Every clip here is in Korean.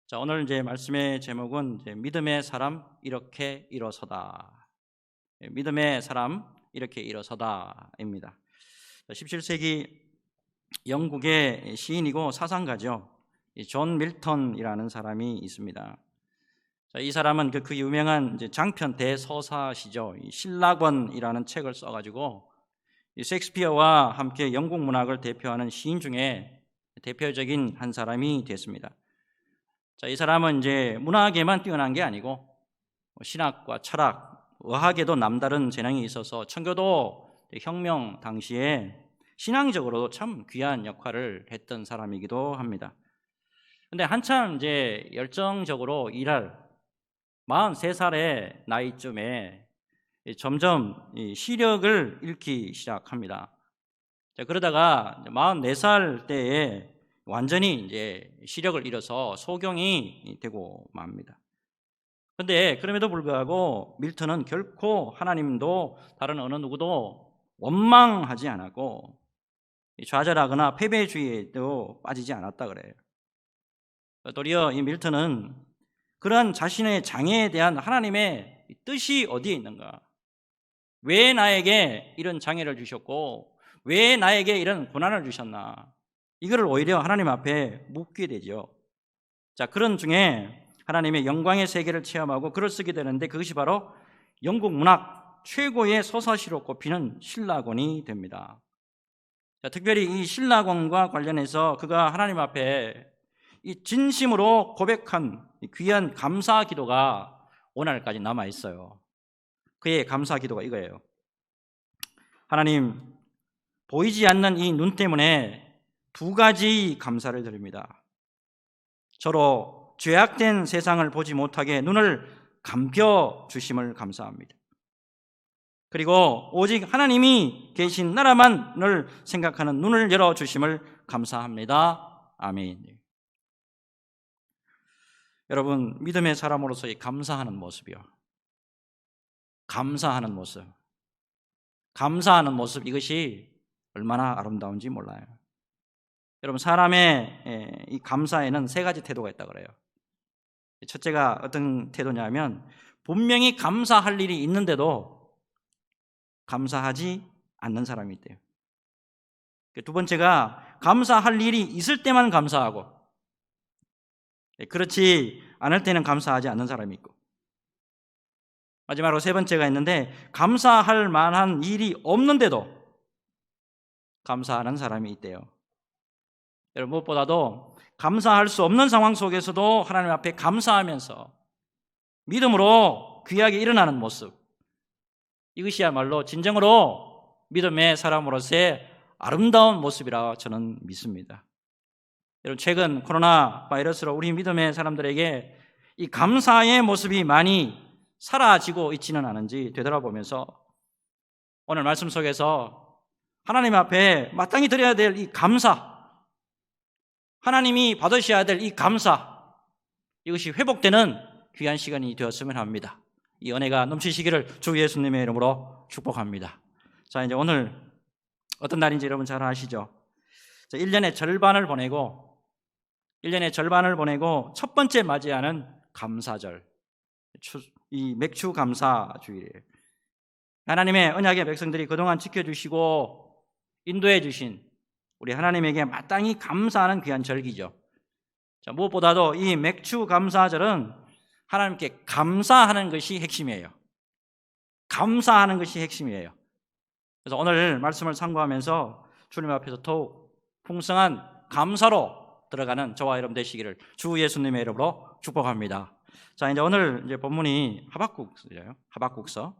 자, 오늘 이제 말씀의 제목은 믿음의 사람 이렇게 일어서다. 믿음의 사람 이렇게 일어서다입니다. 17세기 영국의 시인이고 사상가죠. 존 밀턴이라는 사람이 있습니다. 자, 이 사람은 그 유명한 장편 대서사시죠. 신라권이라는 책을 써가지고 셰익스피어와 함께 영국 문학을 대표하는 시인 중에 대표적인 한 사람이 됐습니다. 자, 이 사람은 문학에만 뛰어난 게 아니고 신학과 철학, 의학에도 남다른 재능이 있어서 청교도 혁명 당시에 신앙적으로도 참 귀한 역할을 했던 사람이기도 합니다. 근데 한참 열정적으로 일할 43살의 나이쯤에 점점 시력을 잃기 시작합니다. 자, 그러다가 44살 때에 완전히 시력을 잃어서 소경이 되고 맙니다. 그런데 그럼에도 불구하고 밀턴은 결코 하나님도 다른 어느 누구도 원망하지 않았고 좌절하거나 패배주의에도 빠지지 않았다 그래요. 도리어 이 밀턴은 그러한 자신의 장애에 대한 하나님의 뜻이 어디에 있는가? 왜 나에게 이런 장애를 주셨고 왜 나에게 이런 고난을 주셨나? 이거를 오히려 하나님 앞에 묻게 되죠. 자, 그런 중에 하나님의 영광의 세계를 체험하고 글을 쓰게 되는데 그것이 바로 영국 문학 최고의 서사시로 꼽히는 신라권이 됩니다. 자, 특별히 이 신라권과 관련해서 그가 하나님 앞에 이 진심으로 고백한 귀한 감사 기도가 오늘까지 남아 있어요. 그의 감사 기도가 이거예요. 하나님, 보이지 않는 이 눈 때문에 두 가지 감사를 드립니다. 저로 죄악된 세상을 보지 못하게 눈을 감겨 주심을 감사합니다. 그리고 오직 하나님이 계신 나라만을 생각하는 눈을 열어 주심을 감사합니다. 아멘. 여러분, 믿음의 사람으로서의 감사하는 모습이요. 감사하는 모습. 감사하는 모습, 이것이 얼마나 아름다운지 몰라요. 여러분, 사람의 이 감사에는 세 가지 태도가 있다고 그래요. 첫째가 어떤 태도냐면 분명히 감사할 일이 있는데도 감사하지 않는 사람이 있대요. 두 번째가 감사할 일이 있을 때만 감사하고 그렇지 않을 때는 감사하지 않는 사람이 있고, 마지막으로 세 번째가 있는데 감사할 만한 일이 없는데도 감사하는 사람이 있대요. 여러분, 무엇보다도 감사할 수 없는 상황 속에서도 하나님 앞에 감사하면서 믿음으로 귀하게 일어나는 모습, 이것이야말로 진정으로 믿음의 사람으로서의 아름다운 모습이라 저는 믿습니다. 여러분, 최근 코로나 바이러스로 우리 믿음의 사람들에게 이 감사의 모습이 많이 사라지고 있지는 않은지 되돌아보면서 오늘 말씀 속에서 하나님 앞에 마땅히 드려야 될 이 감사, 하나님이 받으셔야 될 이 감사, 이것이 회복되는 귀한 시간이 되었으면 합니다. 이 은혜가 넘치시기를 주 예수님의 이름으로 축복합니다. 자, 이제 오늘 어떤 날인지 여러분 잘 아시죠? 1년의 절반을 보내고 첫 번째 맞이하는 감사절, 이 맥주 감사주일이에요. 하나님의 언약의 백성들이 그동안 지켜주시고 인도해 주신 우리 하나님에게 마땅히 감사하는 귀한 절기죠. 자, 무엇보다도 이 맥주 감사절은 하나님께 감사하는 것이 핵심이에요. 감사하는 것이 핵심이에요. 그래서 오늘 말씀을 참고하면서 주님 앞에서 더욱 풍성한 감사로 들어가는 저와 여러분 되시기를 주 예수님의 이름으로 축복합니다. 자, 이제 오늘 본문이 하박국서예요. 하박국서.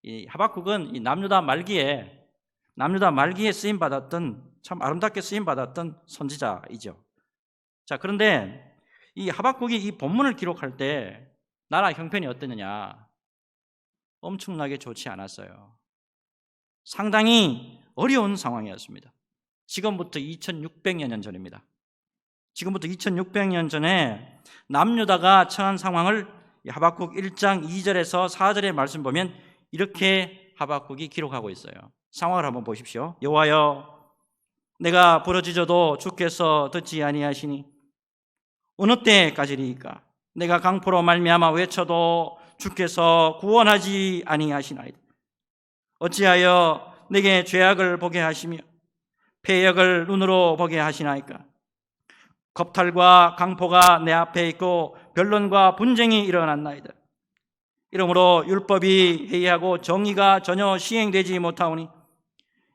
이 하박국은 이 남유다 말기에 쓰임 받았던, 참 아름답게 쓰임 받았던 선지자이죠. 자, 그런데 이 하박국이 이 본문을 기록할 때 나라 형편이 어땠느냐? 엄청나게 좋지 않았어요. 상당히 어려운 상황이었습니다. 지금부터 2600여 년 전입니다. 지금부터 2600년 전에 남유다가 처한 상황을 하박국 1장 2절에서 4절의 말씀 보면 이렇게 하박국이 기록하고 있어요. 상황을 한번 보십시오. 여호와여, 내가 부르짖어도 주께서 듣지 아니하시니 어느 때까지리이까? 내가 강포로 말미암아 외쳐도 주께서 구원하지 아니하시나이다. 어찌하여 내게 죄악을 보게 하시며 패역을 눈으로 보게 하시나이까? 겁탈과 강포가 내 앞에 있고 변론과 분쟁이 일어났나이다. 이러므로 율법이 해이하고 정의가 전혀 시행되지 못하오니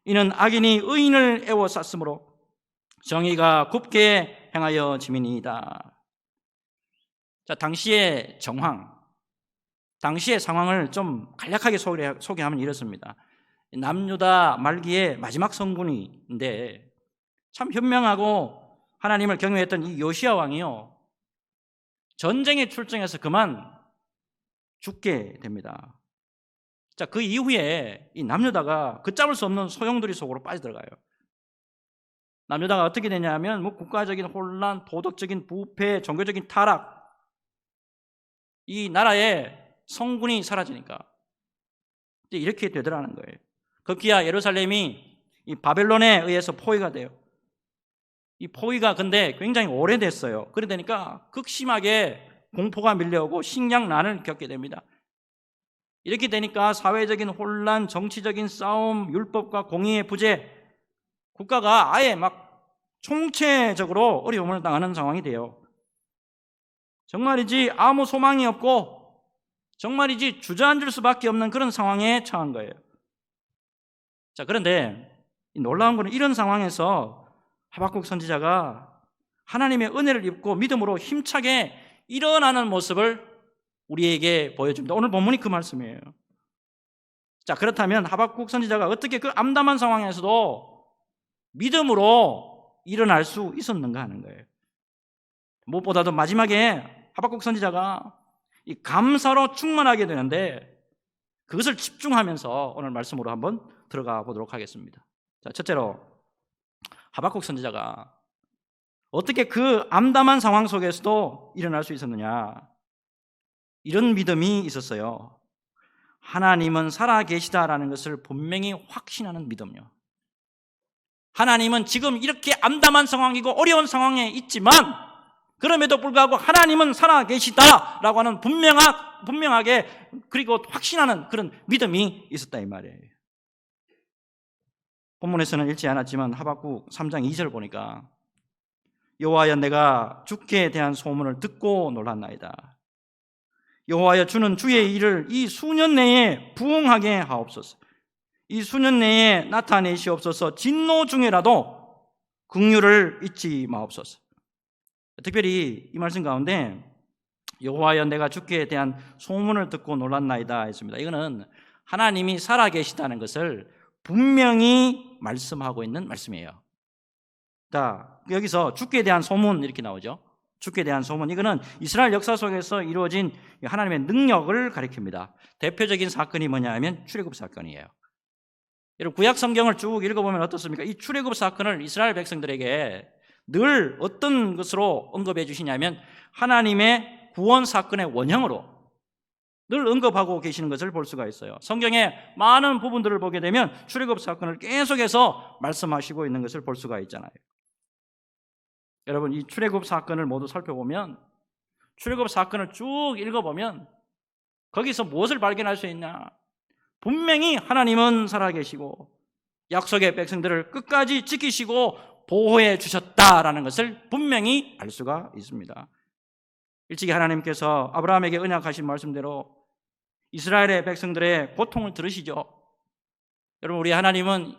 이는 악인이 의인을 애워쌌으므로 정의가 굽게 행하여 짐이니이다. 자, 당시의 정황, 당시의 상황을 좀 간략하게 소개하면 이렇습니다. 남유다 말기의 마지막 성군인데 참 현명하고 하나님을 경외했던 이 요시야 왕이요, 전쟁에 출정해서 그만 죽게 됩니다. 자, 그 이후에 이 남유다가 걷잡을 수 없는 소용돌이 속으로 빠져들어가요. 남유다가 어떻게 되냐면 뭐 국가적인 혼란, 도덕적인 부패, 종교적인 타락, 이 나라의 성군이 사라지니까 이렇게 되더라는 거예요. 급기야 예루살렘이 이 바벨론에 의해서 포위가 돼요. 이 포위가 근데 굉장히 오래됐어요. 그러니까 극심하게 공포가 밀려오고 식량난을 겪게 됩니다. 이렇게 되니까 사회적인 혼란, 정치적인 싸움, 율법과 공의의 부재, 국가가 아예 막 총체적으로 어려움을 당하는 상황이 돼요. 정말이지 아무 소망이 없고 정말이지 주저앉을 수밖에 없는 그런 상황에 처한 거예요. 자, 그런데 놀라운 것은 이런 상황에서 하박국 선지자가 하나님의 은혜를 입고 믿음으로 힘차게 일어나는 모습을 우리에게 보여줍니다. 오늘 본문이 그 말씀이에요. 자, 그렇다면 하박국 선지자가 어떻게 그 암담한 상황에서도 믿음으로 일어날 수 있었는가 하는 거예요. 무엇보다도 마지막에 하박국 선지자가 이 감사로 충만하게 되는데 그것을 집중하면서 오늘 말씀으로 한번 들어가 보도록 하겠습니다. 자, 첫째로 하박국 선지자가 어떻게 그 암담한 상황 속에서도 일어날 수 있었느냐? 이런 믿음이 있었어요. 하나님은 살아계시다라는 것을 분명히 확신하는 믿음요. 하나님은 지금 이렇게 암담한 상황이고 어려운 상황에 있지만 그럼에도 불구하고 하나님은 살아계시다라고 하는 분명하게 그리고 확신하는 그런 믿음이 있었다 이 말이에요. 본문에서는 읽지 않았지만 하박국 3장 2절 보니까 여호와여 내가 주께 대한 소문을 듣고 놀랐나이다. 여호와여 주는 주의 일을 이 수년 내에 부응하게 하옵소서. 이 수년 내에 나타내시옵소서. 진노 중에라도 긍휼을 잊지 마옵소서. 특별히 이 말씀 가운데 여호와여 내가 주께 대한 소문을 듣고 놀랐나이다 했습니다. 이거는 하나님이 살아계시다는 것을 분명히 말씀하고 있는 말씀이에요. 자, 여기서 주께 대한 소문 이렇게 나오죠. 주께 대한 소문, 이거는 이스라엘 역사 속에서 이루어진 하나님의 능력을 가리킵니다. 대표적인 사건이 뭐냐 하면 출애굽 사건이에요. 여러분 구약 성경을 쭉 읽어보면 어떻습니까? 이 출애굽 사건을 이스라엘 백성들에게 늘 어떤 것으로 언급해 주시냐면 하나님의 구원 사건의 원형으로 늘 언급하고 계시는 것을 볼 수가 있어요. 성경의 많은 부분들을 보게 되면 출애굽 사건을 계속해서 말씀하시고 있는 것을 볼 수가 있잖아요. 여러분 이 출애굽 사건을 모두 살펴보면, 출애굽 사건을 쭉 읽어보면 거기서 무엇을 발견할 수 있냐? 분명히 하나님은 살아계시고 약속의 백성들을 끝까지 지키시고 보호해 주셨다라는 것을 분명히 알 수가 있습니다. 일찍이 하나님께서 아브라함에게 언약하신 말씀대로 이스라엘의 백성들의 고통을 들으시죠. 여러분 우리 하나님은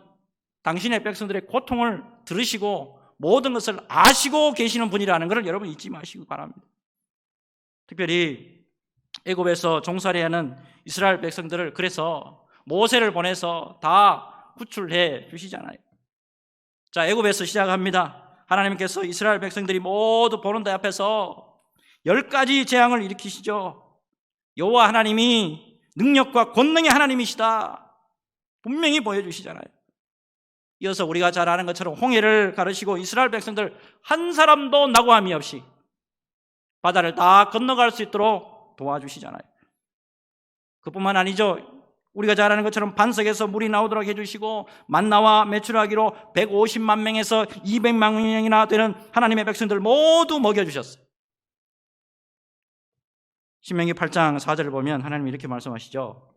당신의 백성들의 고통을 들으시고 모든 것을 아시고 계시는 분이라는 것을 여러분 잊지 마시기 바랍니다. 특별히 애굽에서 종살이하는 이스라엘 백성들을 그래서 모세를 보내서 다 구출해 주시잖아요. 자, 애굽에서 시작합니다. 하나님께서 이스라엘 백성들이 모두 보는 데 앞에서 10가지 재앙을 일으키시죠. 여호와 하나님이 능력과 권능의 하나님이시다 분명히 보여주시잖아요. 이어서 우리가 잘 아는 것처럼 홍해를 가르시고 이스라엘 백성들 한 사람도 낙오함이 없이 바다를 다 건너갈 수 있도록 도와주시잖아요. 그뿐만 아니죠. 우리가 잘 아는 것처럼 반석에서 물이 나오도록 해주시고 만나와 메추라기로 150만 명에서 200만 명이나 되는 하나님의 백성들 모두 먹여주셨어요. 신명기 8장 4절을 보면 하나님이 이렇게 말씀하시죠.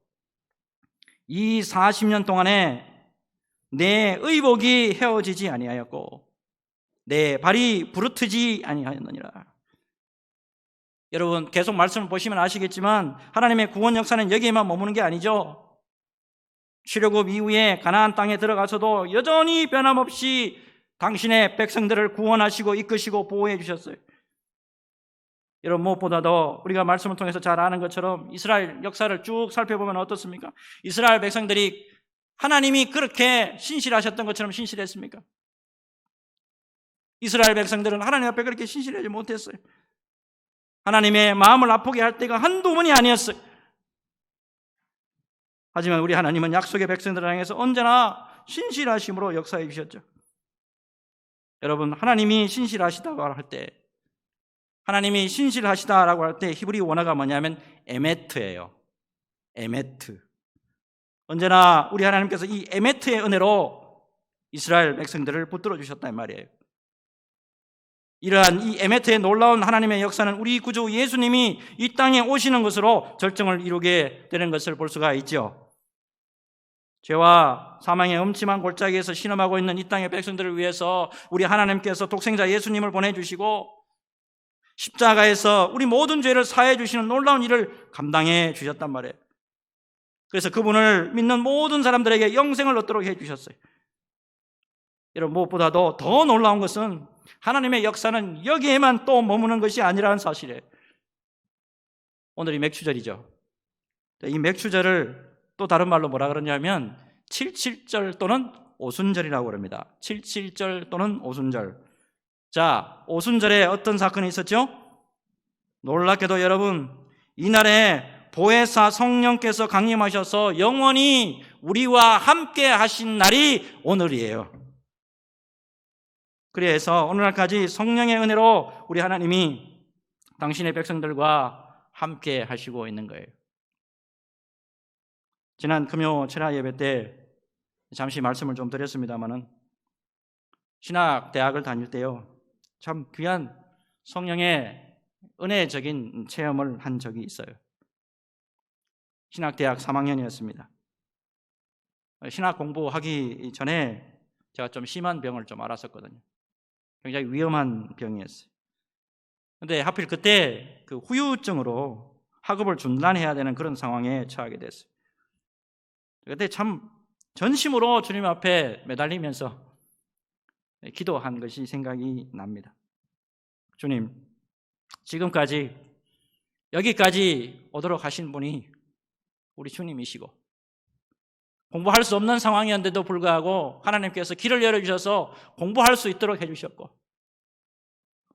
이 40년 동안에 내 의복이 헤어지지 아니하였고 내 발이 부르트지 아니하였느니라. 여러분 계속 말씀을 보시면 아시겠지만 하나님의 구원 역사는 여기에만 머무는 게 아니죠. 출애굽 이후에 가나안 땅에 들어가서도 여전히 변함없이 당신의 백성들을 구원하시고 이끄시고 보호해 주셨어요. 여러분 무엇보다도 우리가 말씀을 통해서 잘 아는 것처럼 이스라엘 역사를 쭉 살펴보면 어떻습니까? 이스라엘 백성들이 하나님이 그렇게 신실하셨던 것처럼 신실했습니까? 이스라엘 백성들은 하나님 앞에 그렇게 신실하지 못했어요. 하나님의 마음을 아프게 할 때가 한두 번이 아니었어요. 하지만 우리 하나님은 약속의 백성들을 향해서 언제나 신실하심으로 역사해 주셨죠. 여러분 하나님이 신실하시다고 할 때, 하나님이 신실하시다라고 할 때 히브리 원어가 뭐냐면 에메트예요. 에메트. 언제나 우리 하나님께서 이 에메트의 은혜로 이스라엘 백성들을 붙들어 주셨단 말이에요. 이러한 이 에메트의 놀라운 하나님의 역사는 우리 구주 예수님이 이 땅에 오시는 것으로 절정을 이루게 되는 것을 볼 수가 있죠. 죄와 사망의 음침한 골짜기에서 신음하고 있는 이 땅의 백성들을 위해서 우리 하나님께서 독생자 예수님을 보내주시고 십자가에서 우리 모든 죄를 사해 주시는 놀라운 일을 감당해 주셨단 말이에요. 그래서 그분을 믿는 모든 사람들에게 영생을 얻도록 해주셨어요. 여러분 무엇보다도 더 놀라운 것은 하나님의 역사는 여기에만 또 머무는 것이 아니라는 사실이에요. 오늘이 맥추절이죠. 이 맥추절을 또 다른 말로 뭐라 그러냐면 77절 또는 오순절이라고 그럽니다. 77절 또는 오순절. 자, 오순절에 어떤 사건이 있었죠? 놀랍게도 여러분 이날에 보혜사 성령께서 강림하셔서 영원히 우리와 함께 하신 날이 오늘이에요. 그래서 오늘날까지 성령의 은혜로 우리 하나님이 당신의 백성들과 함께 하시고 있는 거예요. 지난 금요 철야 예배 때 잠시 말씀을 좀 드렸습니다마는 신학대학을 다닐 때요 참 귀한 성령의 은혜적인 체험을 한 적이 있어요. 신학대학 3학년이었습니다. 신학 공부하기 전에 제가 좀 심한 병을 좀 앓았었거든요. 굉장히 위험한 병이었어요. 그런데 하필 그때 그 후유증으로 학업을 중단해야 되는 그런 상황에 처하게 됐어요. 그때 참 전심으로 주님 앞에 매달리면서 기도한 것이 생각이 납니다. 주님, 지금까지 여기까지 오도록 하신 분이 우리 주님이시고 공부할 수 없는 상황이었는데도 불구하고 하나님께서 길을 열어주셔서 공부할 수 있도록 해주셨고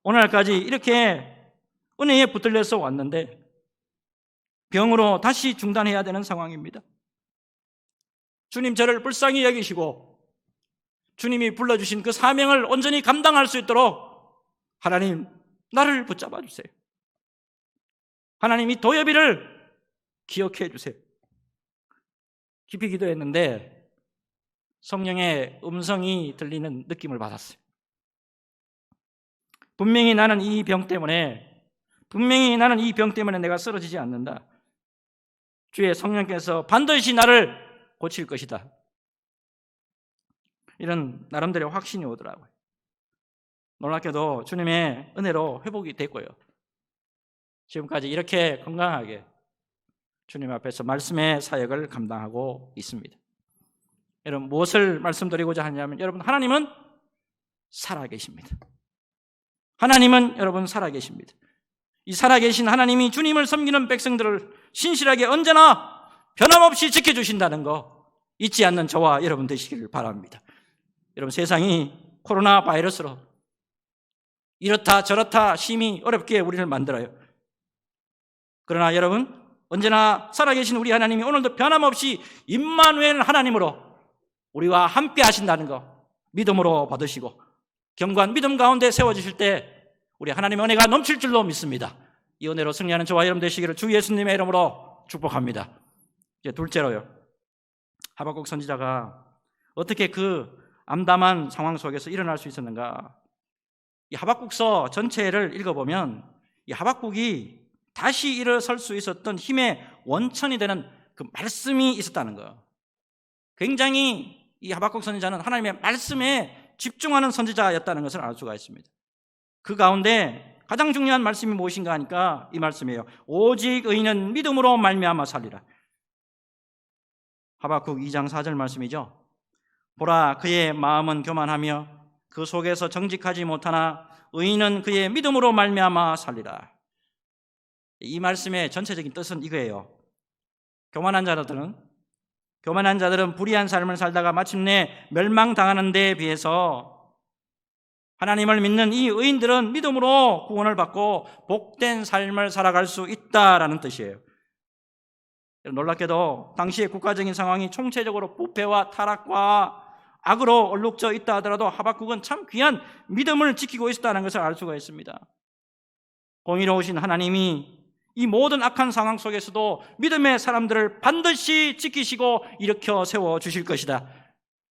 오늘까지 이렇게 은혜에 붙들려서 왔는데 병으로 다시 중단해야 되는 상황입니다. 주님 저를 불쌍히 여기시고 주님이 불러주신 그 사명을 온전히 감당할 수 있도록 하나님 나를 붙잡아 주세요. 하나님 이 도여비를 기억해 주세요. 깊이 기도했는데 성령의 음성이 들리는 느낌을 받았어요. 분명히 나는 이 병 때문에 내가 쓰러지지 않는다. 주의 성령께서 반드시 나를 고칠 것이다. 이런 나름대로 확신이 오더라고요. 놀랍게도 주님의 은혜로 회복이 됐고요. 지금까지 이렇게 건강하게 주님 앞에서 말씀의 사역을 감당하고 있습니다. 여러분 무엇을 말씀드리고자 하냐면 여러분 하나님은 살아계십니다. 하나님은 여러분 살아계십니다. 이 살아계신 하나님이 주님을 섬기는 백성들을 신실하게 언제나 변함없이 지켜주신다는 거 잊지 않는 저와 여러분 되시기를 바랍니다. 여러분 세상이 코로나 바이러스로 이렇다 저렇다 심히 어렵게 우리를 만들어요. 그러나 여러분 언제나 살아계신 우리 하나님이 오늘도 변함없이 임마누엘 하나님으로 우리와 함께 하신다는 거 믿음으로 받으시고 견고한 믿음 가운데 세워주실 때 우리 하나님의 은혜가 넘칠 줄로 믿습니다. 이 은혜로 승리하는 저와 여러분 되시기를 주 예수님의 이름으로 축복합니다. 이제 둘째로요. 하박국 선지자가 어떻게 그 암담한 상황 속에서 일어날 수 있었는가? 이 하박국서 전체를 읽어보면 이 하박국이 다시 일어설 수 있었던 힘의 원천이 되는 그 말씀이 있었다는 거예요. 굉장히 이 하박국 선지자는 하나님의 말씀에 집중하는 선지자였다는 것을 알 수가 있습니다. 그 가운데 가장 중요한 말씀이 무엇인가 하니까 이 말씀이에요. 오직 의인은 믿음으로 말미암아 살리라. 하박국 2장 4절 말씀이죠. 보라, 그의 마음은 교만하며 그 속에서 정직하지 못하나 의인은 그의 믿음으로 말미암아 살리라. 이 말씀의 전체적인 뜻은 이거예요. 교만한 자들은 불의한 삶을 살다가 마침내 멸망당하는 데에 비해서 하나님을 믿는 이 의인들은 믿음으로 구원을 받고 복된 삶을 살아갈 수 있다라는 뜻이에요. 놀랍게도 당시의 국가적인 상황이 총체적으로 부패와 타락과 악으로 얼룩져 있다 하더라도 하박국은 참 귀한 믿음을 지키고 있었다는 것을 알 수가 있습니다. 공의로우신 하나님이 이 모든 악한 상황 속에서도 믿음의 사람들을 반드시 지키시고 일으켜 세워주실 것이다.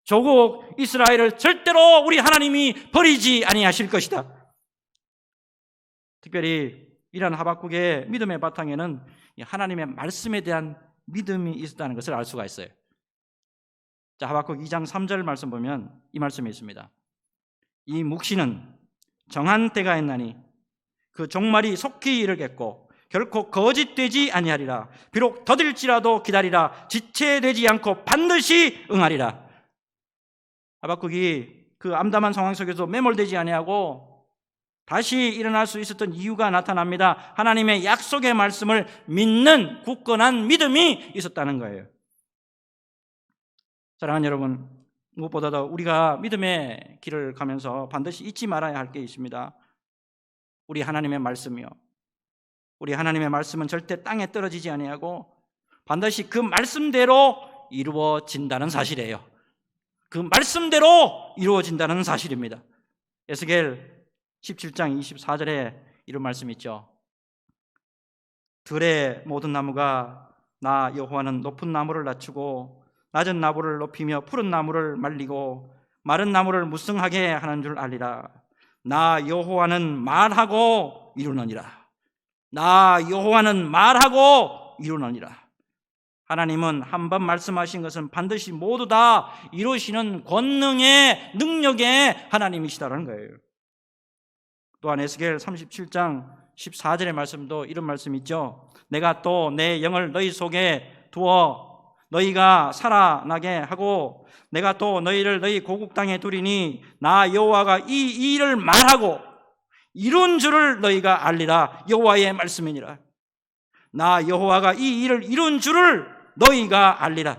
조국 이스라엘을 절대로 우리 하나님이 버리지 아니하실 것이다. 특별히 이러한 하박국의 믿음의 바탕에는 하나님의 말씀에 대한 믿음이 있었다는 것을 알 수가 있어요. 자, 하박국 2장 3절 말씀 보면 이 말씀이 있습니다. 이 묵시는 정한 때가 있나니 그 종말이 속히 이르겠고 결코 거짓되지 아니하리라. 비록 더딜지라도 기다리라. 지체되지 않고 반드시 응하리라. 하박국이 그 암담한 상황 속에서 매몰되지 아니하고 다시 일어날 수 있었던 이유가 나타납니다. 하나님의 약속의 말씀을 믿는 굳건한 믿음이 있었다는 거예요. 사랑하는 여러분, 무엇보다도 우리가 믿음의 길을 가면서 반드시 잊지 말아야 할 게 있습니다. 우리 하나님의 말씀이요. 우리 하나님의 말씀은 절대 땅에 떨어지지 아니하고 반드시 그 말씀대로 이루어진다는 사실이에요. 그 말씀대로 이루어진다는 사실입니다. 에스겔 17장 24절에 이런 말씀이 있죠. 들의 모든 나무가 나 여호와는 높은 나무를 낮추고 낮은 나무를 높이며 푸른 나무를 말리고 마른 나무를 무성하게 하는 줄 알리라. 나 여호와는 말하고 이루느니라. 나 여호와는 말하고 이루느니라. 하나님은 한 번 말씀하신 것은 반드시 모두 다 이루시는 권능의 능력의 하나님이시다라는 거예요. 또한 에스겔 37장 14절의 말씀도 이런 말씀이 있죠. 내가 또 내 영을 너희 속에 두어 너희가 살아나게 하고 내가 또 너희를 너희 고국 땅에 두리니 나 여호와가 이 일을 말하고 이룬 줄을 너희가 알리라. 여호와의 말씀이니라. 나 여호와가 이 일을 이룬 줄을 너희가 알리라.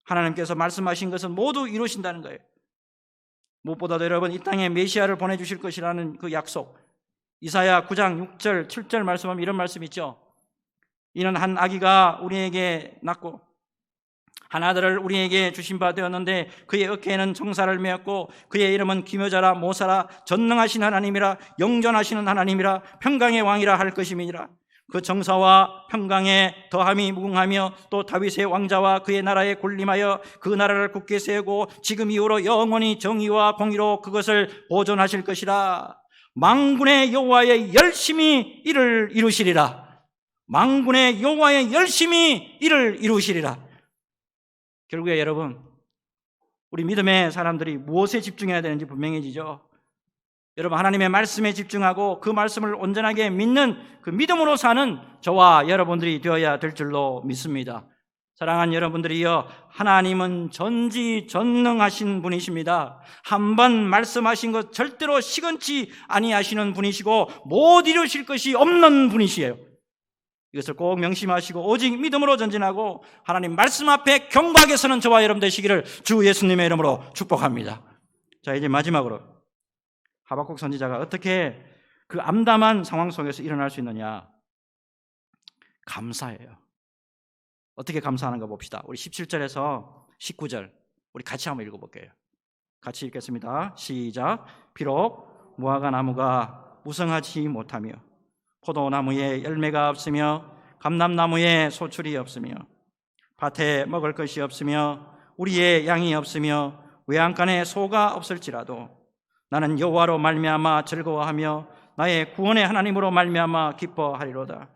하나님께서 말씀하신 것은 모두 이루신다는 거예요. 무엇보다도 여러분, 이 땅에 메시아를 보내주실 것이라는 그 약속, 이사야 9장 6절 7절 말씀하면 이런 말씀이 있죠. 이는 한 아기가 우리에게 낳고 한 아들을 우리에게 주신 바 되었는데 그의 어깨에는 정사를 메었고 그의 이름은 기묘자라 모사라 전능하신 하나님이라 영존하시는 하나님이라 평강의 왕이라 할 것임이니라. 그 정사와 평강에 더함이 무궁하며 또 다윗의 왕자와 그의 나라에 군림하여 그 나라를 굳게 세우고 지금 이후로 영원히 정의와 공의로 그것을 보존하실 것이라. 만군의 여호와의 열심히 이를 이루시리라. 만군의 여호와의 열심히 이를 이루시리라. 결국에 여러분, 우리 믿음의 사람들이 무엇에 집중해야 되는지 분명해지죠. 여러분, 하나님의 말씀에 집중하고 그 말씀을 온전하게 믿는 그 믿음으로 사는 저와 여러분들이 되어야 될 줄로 믿습니다. 사랑하는 여러분들이여, 하나님은 전지전능하신 분이십니다. 한 번 말씀하신 것 절대로 시건치 아니하시는 분이시고 못 이루실 것이 없는 분이시에요. 이것을 꼭 명심하시고 오직 믿음으로 전진하고 하나님 말씀 앞에 경고하게 서는 저와 여러분 되시기를 주 예수님의 이름으로 축복합니다. 자, 이제 마지막으로 하박국 선지자가 어떻게 그 암담한 상황 속에서 일어날 수 있느냐? 감사해요. 어떻게 감사하는가 봅시다. 우리 17절에서 19절 우리 같이 한번 읽어볼게요. 같이 읽겠습니다. 시작. 비록 무화과 나무가 무성하지 못하며 포도나무에 열매가 없으며 감람나무에 소출이 없으며 밭에 먹을 것이 없으며 우리의 양이 없으며 외양간에 소가 없을지라도 나는 여호와로 말미암아 즐거워하며 나의 구원의 하나님으로 말미암아 기뻐하리로다.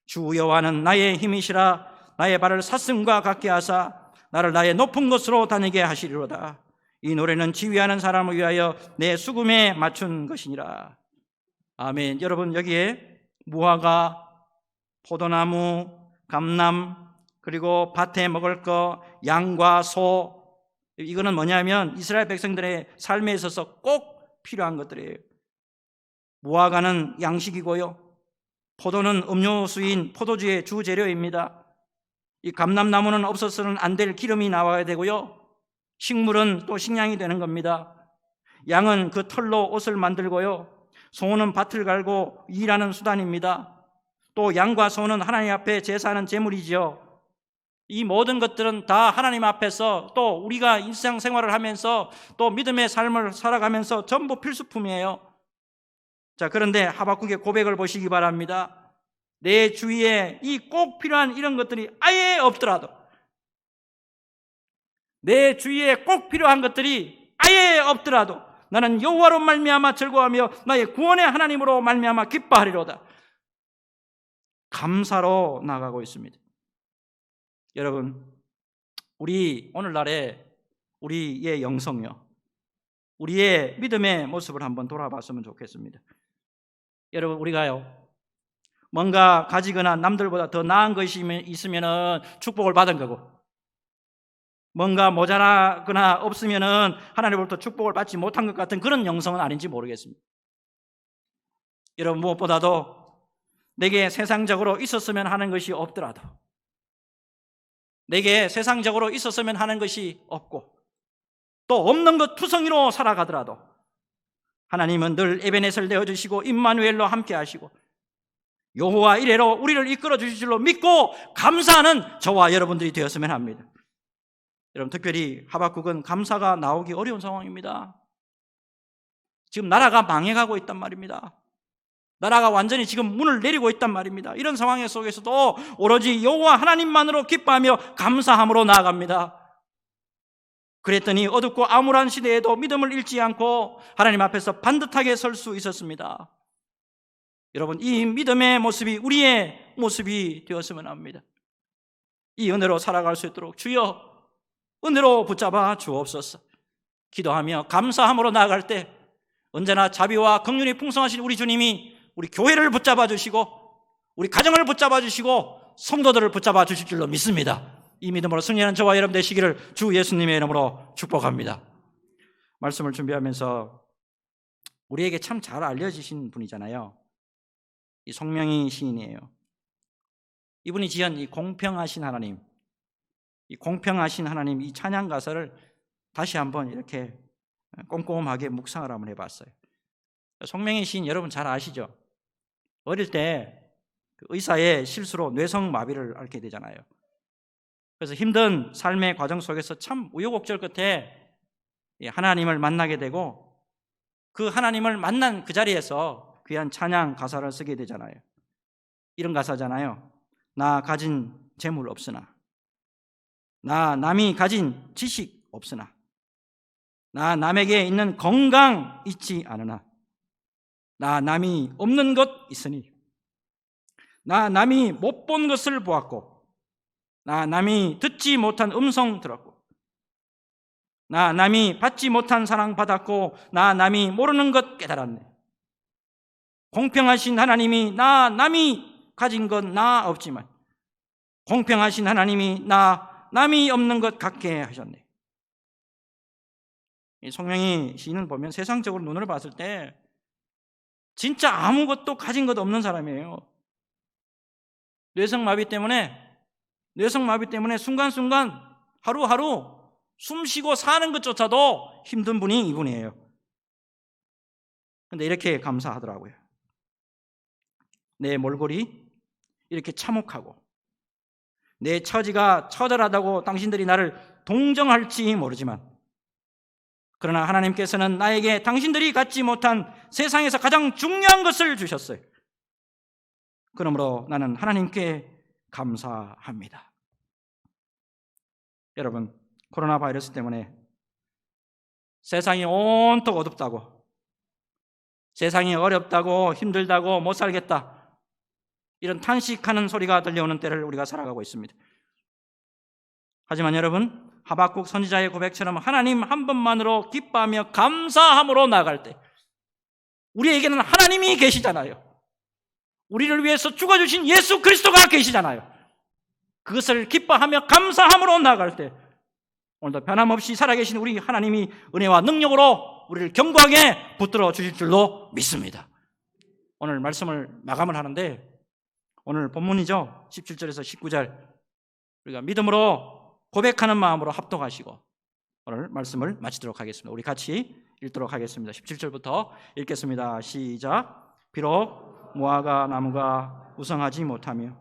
주 여호와는 나의 힘이시라. 나의 발을 사슴과 같게 하사 나를 나의 높은 곳으로 다니게 하시리로다. 이 노래는 지휘하는 사람을 위하여 내 수금에 맞춘 것이니라. 아멘. 여러분, 여기에 무화과, 포도나무, 감람, 그리고 밭에 먹을 거, 양과 소, 이거는 뭐냐면 이스라엘 백성들의 삶에 있어서 꼭 필요한 것들이에요. 무화과는 양식이고요, 포도는 음료수인 포도주의 주재료입니다. 이 감람나무는 없어서는 안 될 기름이 나와야 되고요, 식물은 또 식량이 되는 겁니다. 양은 그 털로 옷을 만들고요, 소는 밭을 갈고 일하는 수단입니다. 또 양과 소는 하나님 앞에 제사하는 제물이지요. 이 모든 것들은 다 하나님 앞에서, 또 우리가 일상생활을 하면서 또 믿음의 삶을 살아가면서 전부 필수품이에요. 자, 그런데 하박국의 고백을 보시기 바랍니다. 내 주위에 이 꼭 필요한 이런 것들이 아예 없더라도, 내 주위에 꼭 필요한 것들이 아예 없더라도 나는 여호와로 말미암아 즐거워하며 나의 구원의 하나님으로 말미암아 기뻐하리로다. 감사로 나가고 있습니다. 여러분, 우리 오늘날에 우리의 영성요, 우리의 믿음의 모습을 한번 돌아봤으면 좋겠습니다. 여러분, 우리가요, 뭔가 가지거나 남들보다 더 나은 것이 있으면 축복을 받은 거고, 뭔가 모자라거나 없으면 하나님으로부터 축복을 받지 못한 것 같은 그런 영성은 아닌지 모르겠습니다. 여러분, 무엇보다도 내게 세상적으로 있었으면 하는 것이 없더라도, 내게 세상적으로 있었으면 하는 것이 없고 또 없는 것 투성이로 살아가더라도 하나님은 늘 에베네셀 되어주시고 임마누엘로 함께 하시고 여호와 이레로 우리를 이끌어 주실 줄로 믿고 감사하는 저와 여러분들이 되었으면 합니다. 여러분, 특별히 하박국은 감사가 나오기 어려운 상황입니다. 지금 나라가 망해가고 있단 말입니다. 나라가 완전히 지금 문을 내리고 있단 말입니다. 이런 상황 속에서도 오로지 여호와 하나님만으로 기뻐하며 감사함으로 나아갑니다. 그랬더니 어둡고 암울한 시대에도 믿음을 잃지 않고 하나님 앞에서 반듯하게 설 수 있었습니다. 여러분, 이 믿음의 모습이 우리의 모습이 되었으면 합니다. 이 은혜로 살아갈 수 있도록 주여 은혜로 붙잡아 주옵소서. 기도하며 감사함으로 나아갈 때 언제나 자비와 긍휼이 풍성하신 우리 주님이 우리 교회를 붙잡아 주시고 우리 가정을 붙잡아 주시고 성도들을 붙잡아 주실 줄로 믿습니다. 이 믿음으로 승리하는 저와 여러분 되시기를 주 예수님의 이름으로 축복합니다. 말씀을 준비하면서 우리에게 참 잘 알려지신 분이잖아요. 이 송명희 시인이에요. 이분이 지은 이 공평하신 하나님, 이 공평하신 하나님, 이 찬양 가사를 다시 한번 이렇게 꼼꼼하게 묵상을 한번 해봤어요. 송명희 시인 여러분 잘 아시죠? 어릴 때 의사의 실수로 뇌성마비를 앓게 되잖아요. 그래서 힘든 삶의 과정 속에서 참 우여곡절 끝에 하나님을 만나게 되고 그 하나님을 만난 그 자리에서 귀한 찬양 가사를 쓰게 되잖아요. 이런 가사잖아요. 나 가진 재물 없으나, 나 남이 가진 지식 없으나, 나 남에게 있는 건강 있지 않으나, 나 남이 없는 것 있으니, 나 남이 못 본 것을 보았고, 나 남이 듣지 못한 음성 들었고, 나 남이 받지 못한 사랑 받았고, 나 남이 모르는 것 깨달았네. 공평하신 하나님이 나 남이 가진 건 나 없지만 공평하신 하나님이 나 남이 없는 것 같게 하셨네. 이 송명희 시인을 보면 세상적으로 눈으로 봤을 때 진짜 아무것도 가진 것 없는 사람이에요. 뇌성마비 때문에 순간순간 하루하루 숨쉬고 사는 것조차도 힘든 분이 이분이에요. 그런데 이렇게 감사하더라고요. 내 몰골이 이렇게 참혹하고 내 처지가 처절하다고 당신들이 나를 동정할지 모르지만 그러나 하나님께서는 나에게 당신들이 갖지 못한 세상에서 가장 중요한 것을 주셨어요. 그러므로 나는 하나님께 감사합니다. 여러분, 코로나 바이러스 때문에 세상이 온통 어둡다고, 세상이 어렵다고 힘들다고 못 살겠다, 이런 탄식하는 소리가 들려오는 때를 우리가 살아가고 있습니다. 하지만 여러분, 하박국 선지자의 고백처럼 하나님 한 분만으로 기뻐하며 감사함으로 나아갈 때 우리에게는 하나님이 계시잖아요. 우리를 위해서 죽어주신 예수 그리스도가 계시잖아요. 그것을 기뻐하며 감사함으로 나아갈 때 오늘도 변함없이 살아계신 우리 하나님이 은혜와 능력으로 우리를 견고하게 붙들어 주실 줄로 믿습니다. 오늘 말씀을 마감을 하는데, 오늘 본문이죠. 17절에서 19절, 우리가 믿음으로 고백하는 마음으로 합독하시고 오늘 말씀을 마치도록 하겠습니다. 우리 같이 읽도록 하겠습니다. 17절부터 읽겠습니다. 시작. 비록 무화과 나무가 우성하지 못하며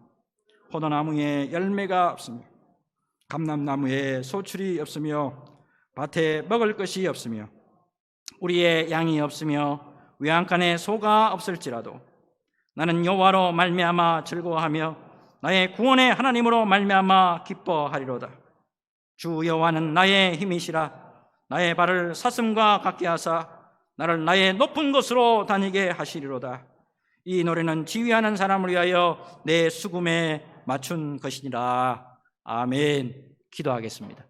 포도나무에 열매가 없으며 감람나무에 소출이 없으며 밭에 먹을 것이 없으며 우리의 양이 없으며 외양간에 소가 없을지라도 나는 여호와로 말미암아 즐거워하며 나의 구원의 하나님으로 말미암아 기뻐하리로다. 주 여호와는 나의 힘이시라. 나의 발을 사슴과 같게 하사 나를 나의 높은 곳으로 다니게 하시리로다. 이 노래는 지휘하는 사람을 위하여 내 수금에 맞춘 것이니라. 아멘. 기도하겠습니다.